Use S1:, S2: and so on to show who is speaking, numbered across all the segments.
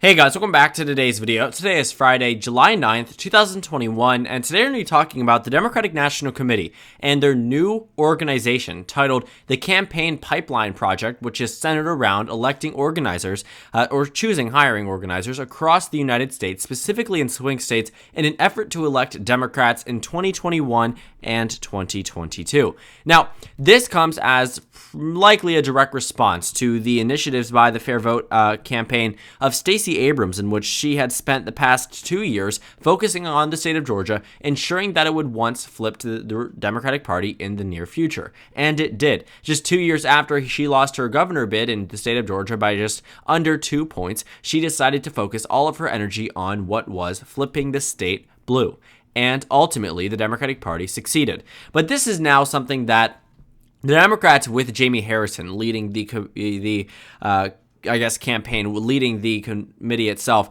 S1: Hey guys, welcome back to today's video. Today is Friday, July 9th, 2021, and today we're going to be talking about the Democratic National Committee and their new organization titled the Campaign Pipeline Project, which is centered around electing organizers or hiring organizers across the United States, specifically in swing states, in an effort to elect Democrats in 2021 and 2022. Now, this comes as likely a direct response to the initiatives by the Fair Vote campaign of Stacey Abrams, in which she had spent the past 2 years focusing on the state of Georgia, ensuring that it would once flip to the Democratic Party in the near future. And it did. Just 2 years after she lost her governor bid in the state of Georgia by just under 2 points, she decided to focus all of her energy on what was flipping the state blue. And ultimately, the Democratic Party succeeded. But this is now something that the Democrats, with Jamie Harrison leading the campaign, leading the committee itself,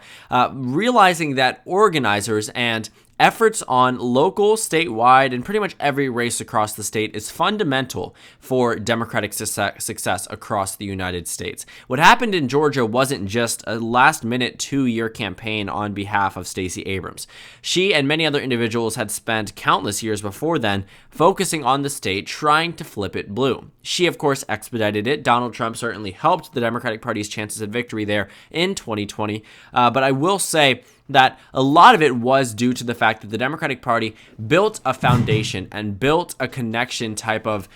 S1: realizing that organizers and efforts on local, statewide, and pretty much every race across the state is fundamental for Democratic success across the United States. What happened in Georgia wasn't just a last-minute 2-year campaign on behalf of Stacey Abrams. She and many other individuals had spent countless years before then focusing on the state, trying to flip it blue. She, of course, expedited it. Donald Trump certainly helped the Democratic Party's chances of victory there in 2020. But I will say that a lot of it was due to the fact that the Democratic Party built a foundation and built a connection type of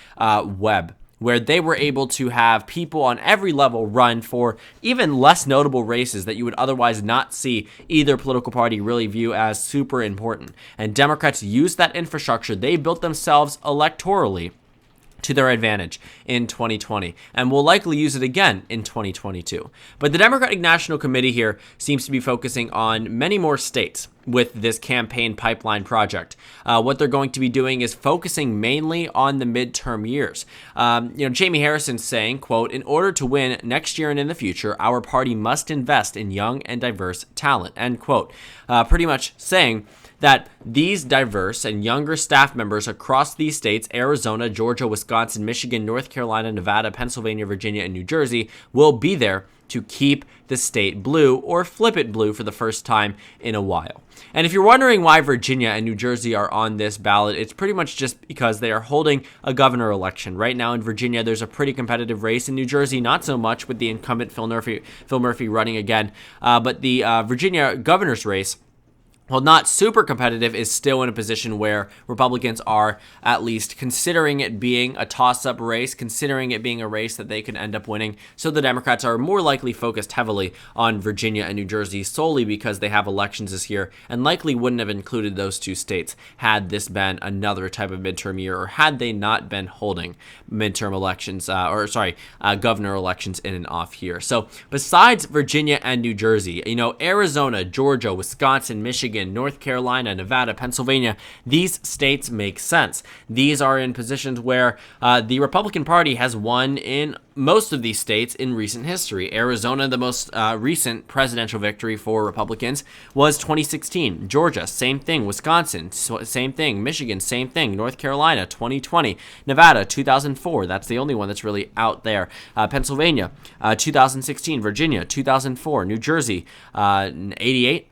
S1: web where they were able to have people on every level run for even less notable races that you would otherwise not see either political party really view as super important. And Democrats used that infrastructure they built themselves electorally to their advantage in 2020, and will likely use it again in 2022. But the Democratic National Committee here seems to be focusing on many more states with this campaign pipeline project. What they're going to be doing is focusing mainly on the midterm years. Jamie Harrison saying, quote, "In order to win next year and in the future, our party must invest in young and diverse talent," end quote. Pretty much saying that these diverse and younger staff members across these states, Arizona, Georgia, Wisconsin, Michigan, North Carolina, Nevada, Pennsylvania, Virginia, and New Jersey, will be there to keep the state blue or flip it blue for the first time in a while. And if you're wondering why Virginia and New Jersey are on this ballot, it's pretty much just because they are holding a governor election. Right now in Virginia, there's a pretty competitive race. In New Jersey, not so much, with the incumbent Phil Murphy running again. But the Virginia governor's race, while not super competitive, is still in a position where Republicans are at least considering it being a toss-up race, considering it being a race that they could end up winning. So the Democrats are more likely focused heavily on Virginia and New Jersey solely because they have elections this year, and likely wouldn't have included those two states had this been another type of midterm year, or had they not been holding midterm elections, governor elections in and off here. So besides Virginia and New Jersey, Arizona, Georgia, Wisconsin, Michigan, North Carolina, Nevada, Pennsylvania, these states make sense. These are in positions where the Republican Party has won in most of these states in recent history. Arizona, the most recent presidential victory for Republicans, was 2016. Georgia, same thing. Wisconsin, same thing. Michigan, same thing. North Carolina, 2020. Nevada, 2004. That's the only one that's really out there. Pennsylvania, 2016. Virginia, 2004. New Jersey, 88.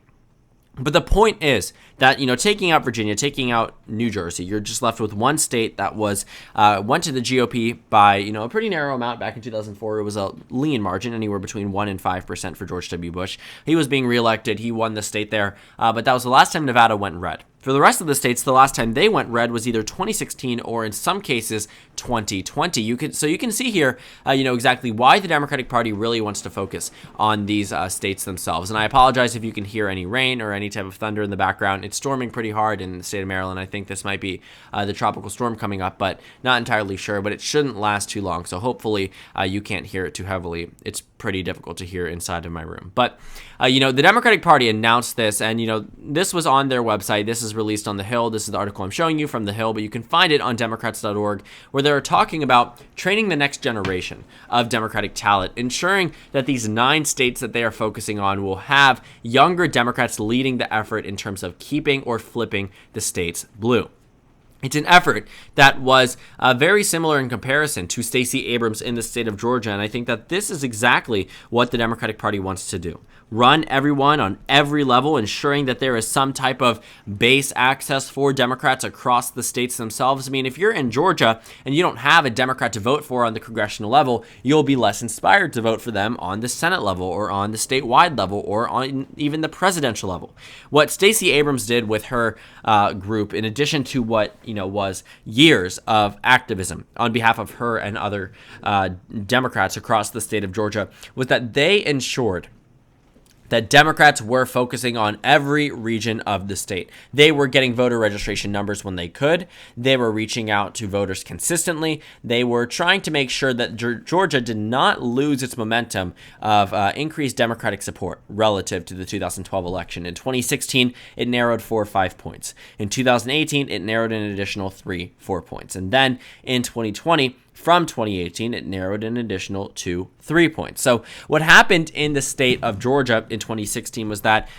S1: But the point is that, taking out Virginia, taking out New Jersey, you're just left with one state that was went to the GOP by, a pretty narrow amount back in 2004. It was a lean margin, anywhere between 1% and 5% for George W. Bush. He was being reelected. He won the state there. But that was the last time Nevada went red. For the rest of the states, the last time they went red was either 2016 or in some cases 2020. You can see here, exactly why the Democratic Party really wants to focus on these states themselves. And I apologize if you can hear any rain or any type of thunder in the background. It's storming pretty hard in the state of Maryland. I think this might be the tropical storm coming up, but not entirely sure. But it shouldn't last too long, so hopefully you can't hear it too heavily. It's pretty difficult to hear inside of my room. But the Democratic Party announced this, and this was on their website. This is released on The Hill. This is the article I'm showing you from The Hill, but you can find it on Democrats.org, where they're talking about training the next generation of Democratic talent, ensuring that these 9 states that they are focusing on will have younger Democrats leading the effort in terms of keeping or flipping the states blue. It's an effort that was very similar in comparison to Stacey Abrams in the state of Georgia, and I think that this is exactly what the Democratic Party wants to do. Run everyone on every level, ensuring that there is some type of base access for Democrats across the states themselves. I mean, if you're in Georgia and you don't have a Democrat to vote for on the congressional level, you'll be less inspired to vote for them on the Senate level or on the statewide level or on even the presidential level. What Stacey Abrams did with her group, in addition to what was years of activism on behalf of her and other Democrats across the state of Georgia, was that they ensured that Democrats were focusing on every region of the state. They were getting voter registration numbers when they could. They were reaching out to voters consistently. They were trying to make sure that Georgia did not lose its momentum of increased Democratic support relative to the 2012 election. In 2016, it narrowed 4 or 5 points. In 2018, it narrowed an additional 3-4 points. And then in 2020, from 2018, it narrowed an additional 2-3 points. So what happened in the state of Georgia in 2016 was that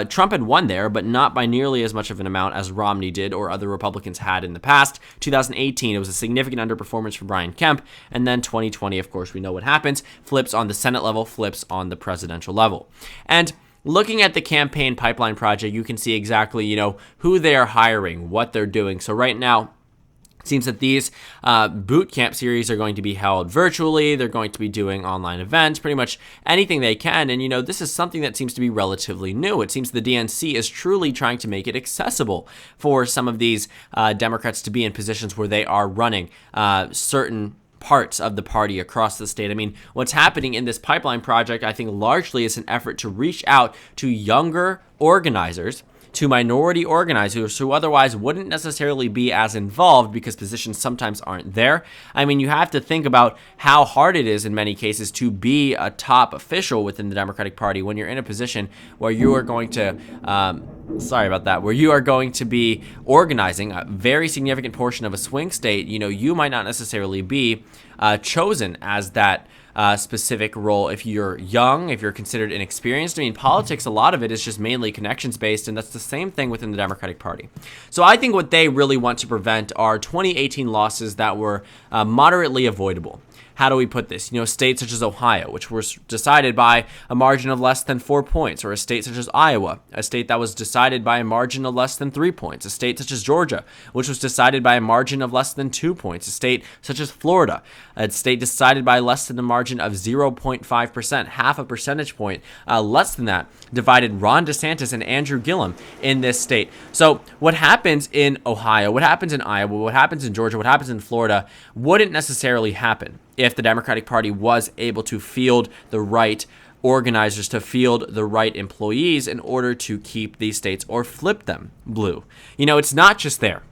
S1: Trump had won there, but not by nearly as much of an amount as Romney did or other Republicans had in the past. 2018, it was a significant underperformance for Brian Kemp. And then 2020, of course, we know what happens. Flips on the Senate level, flips on the presidential level. And looking at the campaign pipeline project, you can see exactly, who they are hiring, what they're doing. So right now, it seems that these boot camp series are going to be held virtually. They're going to be doing online events, pretty much anything they can. And, this is something that seems to be relatively new. It seems the DNC is truly trying to make it accessible for some of these Democrats to be in positions where they are running certain parts of the party across the state. I mean, what's happening in this pipeline project, I think largely is an effort to reach out to younger organizers, to minority organizers who otherwise wouldn't necessarily be as involved because positions sometimes aren't there. I mean, you have to think about how hard it is in many cases to be a top official within the Democratic Party when you're in a position where you are going to, where you are going to be organizing a very significant portion of a swing state. You might not necessarily be chosen as that specific role if you're young, if you're considered inexperienced. I mean, politics, a lot of it is just mainly connections based, and that's the same thing within the Democratic Party. So I think what they really want to prevent are 2018 losses that were moderately avoidable. How do we put this? States such as Ohio, which was decided by a margin of less than 4 points, or a state such as Iowa, a state that was decided by a margin of less than 3 points, a state such as Georgia, which was decided by a margin of less than 2 points, a state such as Florida, a state decided by less than a margin of 0.5%, half a percentage point, less than that, divided Ron DeSantis and Andrew Gillum in this state. So what happens in Ohio, what happens in Iowa, what happens in Georgia, what happens in Florida wouldn't necessarily happen if the Democratic Party was able to field the right organizers, to field the right employees in order to keep these states or flip them blue. It's not just there.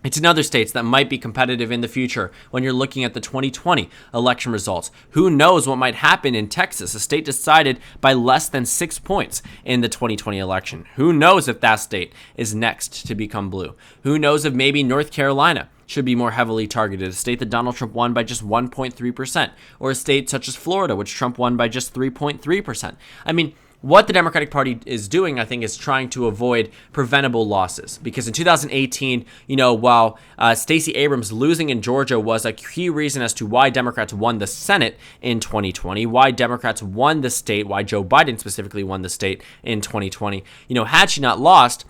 S1: It's in other states that might be competitive in the future when you're looking at the 2020 election results. Who knows what might happen in Texas, a state decided by less than 6 points in the 2020 election. Who knows if that state is next to become blue? Who knows if maybe North Carolina should be more heavily targeted, a state that Donald Trump won by just 1.3%, or a state such as Florida, which Trump won by just 3.3%. I mean, what the Democratic Party is doing, I think, is trying to avoid preventable losses. Because in 2018, while Stacey Abrams losing in Georgia was a key reason as to why Democrats won the Senate in 2020, why Democrats won the state, why Joe Biden specifically won the state in 2020, had she not lost,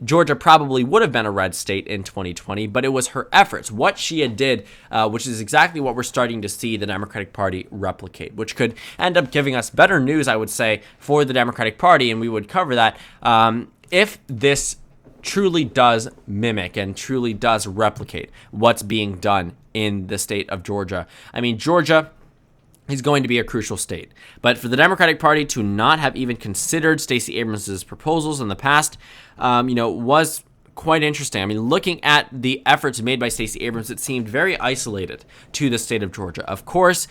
S1: Georgia probably would have been a red state in 2020, but it was her efforts, what she had did, which is exactly what we're starting to see the Democratic Party replicate, which could end up giving us better news, I would say, for the Democratic Party, and we would cover that if this truly does mimic and truly does replicate what's being done in the state of Georgia. I mean, Georgia is going to be a crucial state. But for the Democratic Party to not have even considered Stacey Abrams' proposals in the past, was quite interesting. I mean, looking at the efforts made by Stacey Abrams, it seemed very isolated to the state of Georgia. Of course,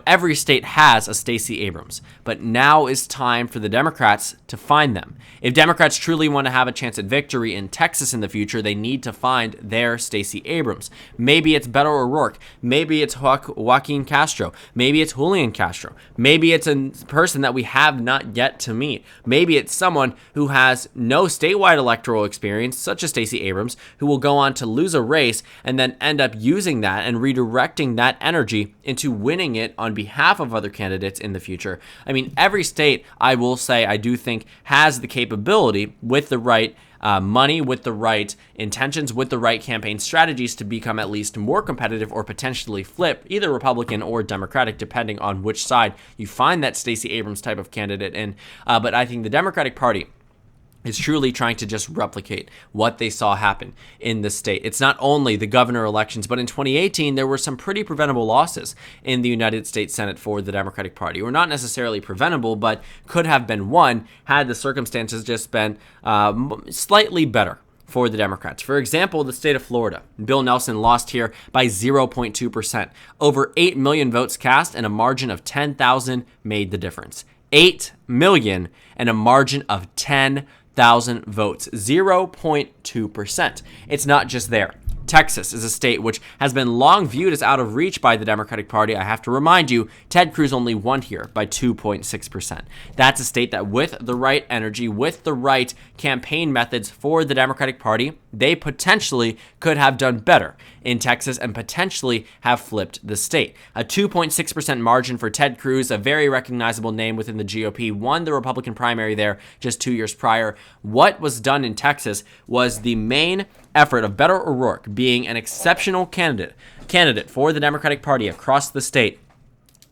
S1: every state has a Stacey Abrams, but now is time for the Democrats to find them. If Democrats truly want to have a chance at victory in Texas in the future, they need to find their Stacey Abrams. Maybe it's Beto O'Rourke. Maybe it's Joaquin Castro. Maybe it's Julian Castro. Maybe it's a person that we have not yet to meet. Maybe it's someone who has no statewide electoral experience, such as Stacey Abrams, who will go on to lose a race and then end up using that and redirecting that energy into winning it on behalf of other candidates in the future. I mean, every state, I will say, I do think has the capability with the right money, with the right intentions, with the right campaign strategies to become at least more competitive or potentially flip either Republican or Democratic, depending on which side you find that Stacey Abrams type of candidate in. But I think the Democratic Party is truly trying to just replicate what they saw happen in the state. It's not only the governor elections, but in 2018, there were some pretty preventable losses in the United States Senate for the Democratic Party. Or not necessarily preventable, but could have been won had the circumstances just been slightly better for the Democrats. For example, the state of Florida. Bill Nelson lost here by 0.2%. Over 8 million votes cast and a margin of 10,000 made the difference. 8 million and a margin of 10,000 votes, 0.2%. It's not just there. Texas is a state which has been long viewed as out of reach by the Democratic Party. I have to remind you, Ted Cruz only won here by 2.6%. That's a state that with the right energy, with the right campaign methods for the Democratic Party, they potentially could have done better in Texas and potentially have flipped the state. A 2.6% margin for Ted Cruz, a very recognizable name within the GOP, won the Republican primary there just 2 years prior. What was done in Texas was the main effort of Beto O'Rourke being an exceptional candidate for the Democratic Party across the state,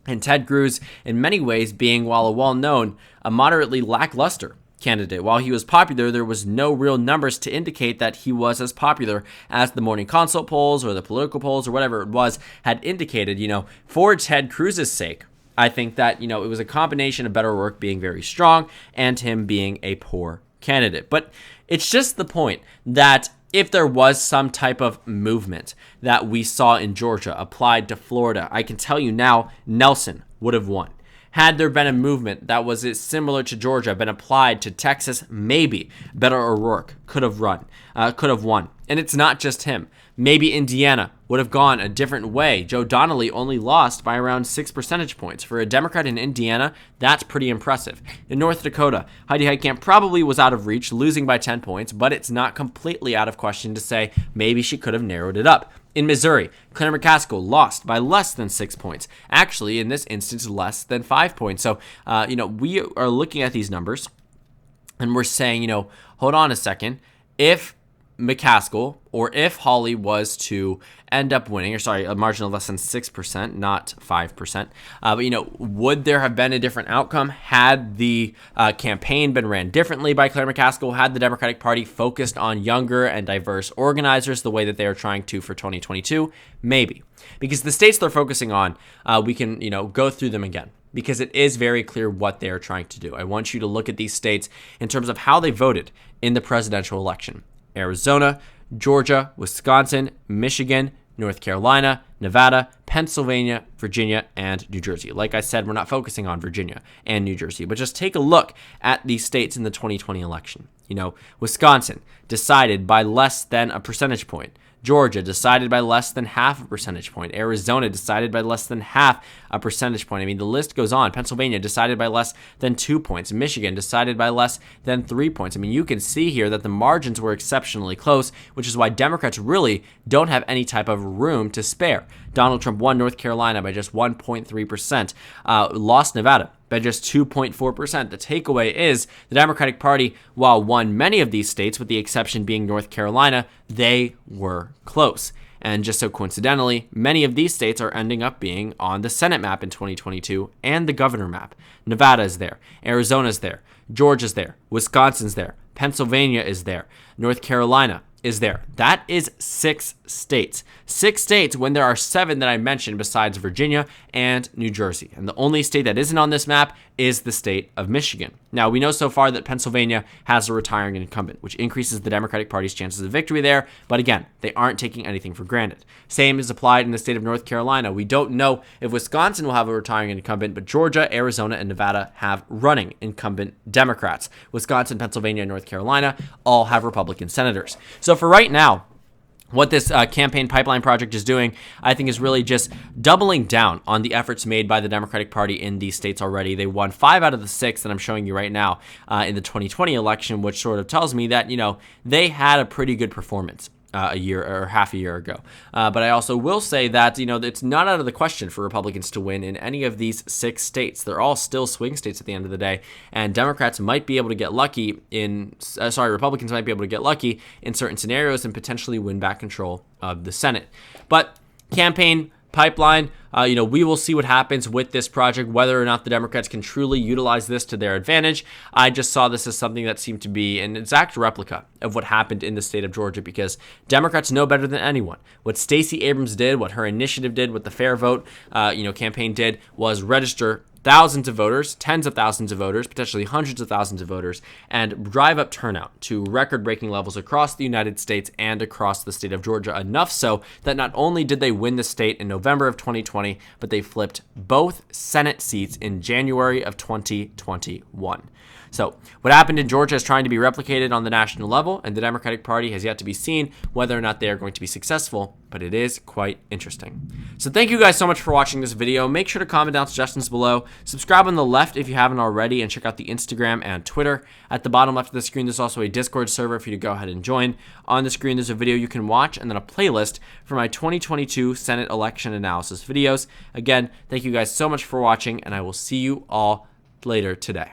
S1: and Ted Cruz in many ways being, while a well-known, a moderately lackluster candidate. While he was popular, there was no real numbers to indicate that he was as popular as the morning consult polls or the political polls or whatever it was had indicated. For Ted Cruz's sake, I think that, it was a combination of Beto O'Rourke being very strong and him being a poor candidate. But it's just the point that if there was some type of movement that we saw in Georgia applied to Florida, I can tell you now, Nelson would have won. Had there been a movement that was similar to Georgia, been applied to Texas, maybe Beto O'Rourke could have won. And it's not just him. Maybe Indiana would have gone a different way. Joe Donnelly only lost by around 6 percentage points. For a Democrat in Indiana, that's pretty impressive. In North Dakota, Heidi Heitkamp probably was out of reach, losing by 10 points, but it's not completely out of question to say maybe she could have narrowed it up. In Missouri, Claire McCaskill lost by less than 6 points. Actually, in this instance, less than 5 points. So, we are looking at these numbers and we're saying, hold on a second. If McCaskill or if Hawley was to end up winning, a margin of less than 6%, not 5%. But, would there have been a different outcome had the campaign been ran differently by Claire McCaskill? Had the Democratic Party focused on younger and diverse organizers the way that they are trying to for 2022? Maybe. Because the states they're focusing on, we can, go through them again, because it is very clear what they are trying to do. I want you to look at these states in terms of how they voted in the presidential election. Arizona, Georgia, Wisconsin, Michigan, North Carolina, Nevada, Pennsylvania, Virginia, and New Jersey. Like I said, we're not focusing on Virginia and New Jersey, but just take a look at these states in the 2020 election. Wisconsin decided by less than a percentage point. Georgia decided by less than half a percentage point. Arizona decided by less than half a percentage point. The list goes on. Pennsylvania decided by less than 2 points. Michigan decided by less than 3 points. You can see here that the margins were exceptionally close, which is why Democrats really don't have any type of room to spare. Donald Trump won North Carolina by just 1.3%, lost Nevada by just 2.4%. The takeaway is the Democratic Party, while won many of these states, with the exception being North Carolina, they were close. And just so coincidentally, many of these states are ending up being on the Senate map in 2022 and the governor map. Nevada is there. Arizona's there. Georgia's there. Wisconsin's there. Pennsylvania is there. North Carolina is there. That is 6 states. 6 states when there are 7 that I mentioned besides Virginia and New Jersey. And the only state that isn't on this map is the state of Michigan. Now, we know so far that Pennsylvania has a retiring incumbent, which increases the Democratic Party's chances of victory there. But again, they aren't taking anything for granted. Same is applied in the state of North Carolina. We don't know if Wisconsin will have a retiring incumbent, but Georgia, Arizona, and Nevada have running incumbent Democrats. Wisconsin, Pennsylvania, and North Carolina all have Republican senators. So for right now, What this campaign pipeline project is doing, I think, is really just doubling down on the efforts made by the Democratic Party in these states already. They won 5 out of the 6 that I'm showing you right now in the 2020 election, which sort of tells me that, they had a pretty good performance a year or half a year ago. But I also will say that, it's not out of the question for Republicans to win in any of these 6 states. They're all still swing states at the end of the day, and Republicans might be able to get lucky in certain scenarios and potentially win back control of the Senate. But campaign pipeline, we will see what happens with this project, whether or not the Democrats can truly utilize this to their advantage. I just saw this as something that seemed to be an exact replica of what happened in the state of Georgia, because Democrats know better than anyone. What Stacey Abrams did, what her initiative did, what the Fair Vote, campaign did, was register thousands of voters, tens of thousands of voters, potentially hundreds of thousands of voters, and drive up turnout to record-breaking levels across the United States and across the state of Georgia, enough so that not only did they win the state in November of 2020, but they flipped both Senate seats in January of 2021. So what happened in Georgia is trying to be replicated on the national level, and the Democratic Party has yet to be seen whether or not they are going to be successful, but it is quite interesting. So thank you guys so much for watching this video. Make sure to comment down suggestions below. Subscribe on the left if you haven't already, and check out the Instagram and Twitter. At the bottom left of the screen, there's also a Discord server for you to go ahead and join. On the screen, there's a video you can watch, and then a playlist for my 2022 Senate election analysis videos. Again, thank you guys so much for watching, and I will see you all later today.